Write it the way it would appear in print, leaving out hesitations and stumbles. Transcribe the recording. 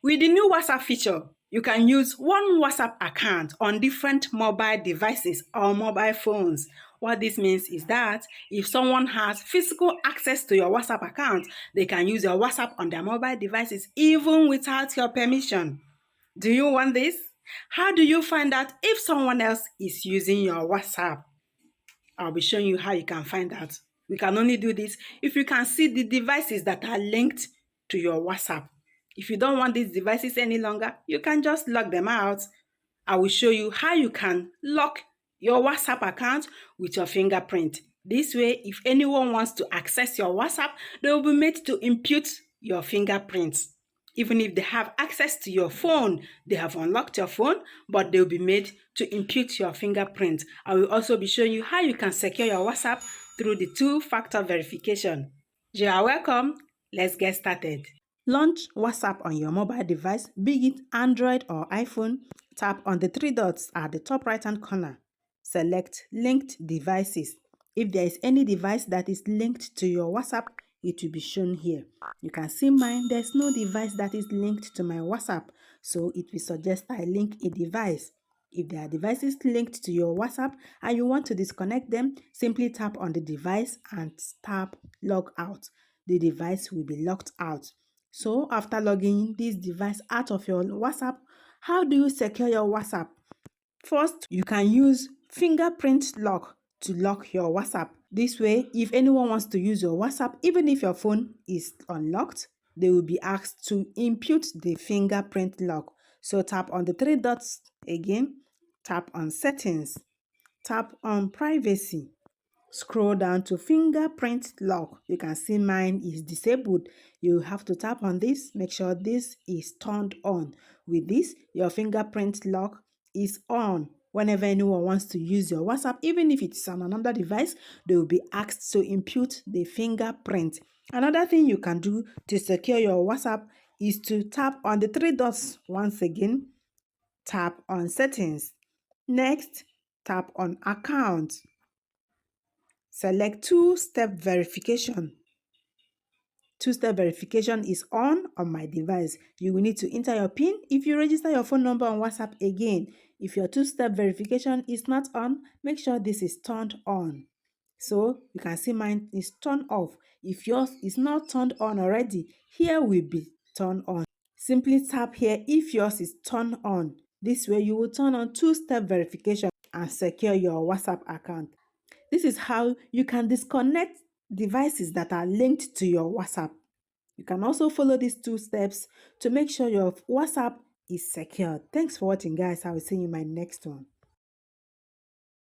With the new WhatsApp feature, you can use one WhatsApp account on different mobile devices or mobile phones. What this means is that if someone has physical access to your WhatsApp account, they can use your WhatsApp on their mobile devices even without your permission. Do you want this? How do you find out if someone else is using your WhatsApp? I'll be showing you how you can find out. We can only do this if you can see the devices that are linked to your WhatsApp. If you don't want these devices any longer, you can just lock them out. I will show you how you can lock your WhatsApp account with your fingerprint. This way, if anyone wants to access your WhatsApp, they will be made to impute your fingerprints. Even if they have access to your phone, they have unlocked your phone, but they'll be made to impute your fingerprint. I will also be showing you how you can secure your WhatsApp through the two-factor verification. You are welcome. Let's get started. Launch WhatsApp on your mobile device, be it Android or iPhone. Tap on the three dots at the top right-hand corner. Select Linked Devices. If there is any device that is linked to your WhatsApp, it will be shown here. You can see mine, there's no device that is linked to my WhatsApp, so it will suggest I link a device. If there are devices linked to your WhatsApp and you want to disconnect them, simply tap on the device and tap Log Out. The device will be locked out. So after logging this device out of your WhatsApp, how do you secure your WhatsApp? First, you can use fingerprint lock to lock your WhatsApp. This way, if anyone wants to use your WhatsApp, even if your phone is unlocked, they will be asked to impute the fingerprint lock. So tap on the three dots again, tap on Settings, tap on Privacy. Scroll down to fingerprint lock. You can see mine is disabled. You have to tap on this. Make sure this is turned on. With this, your fingerprint lock is on. Whenever anyone wants to use your WhatsApp, even if it's on another device, they will be asked to impute the fingerprint. Another thing you can do to secure your WhatsApp is to tap on the three dots once again. Tap on Settings. Next, tap on Account. Select two-step verification. Two-step verification is on my device. You will need to enter your PIN if you register your phone number on WhatsApp again. If your two-step verification is not on, make sure this is turned on. So you can see mine is turned off. If yours is not turned on already, here will be turned on. Simply tap here if yours is turned on. This way you will turn on two-step verification and secure your WhatsApp account. This is how you can disconnect devices that are linked to your WhatsApp. You can also follow these two steps to make sure your WhatsApp is secure. Thanks for watching, guys. I will see you in my next one.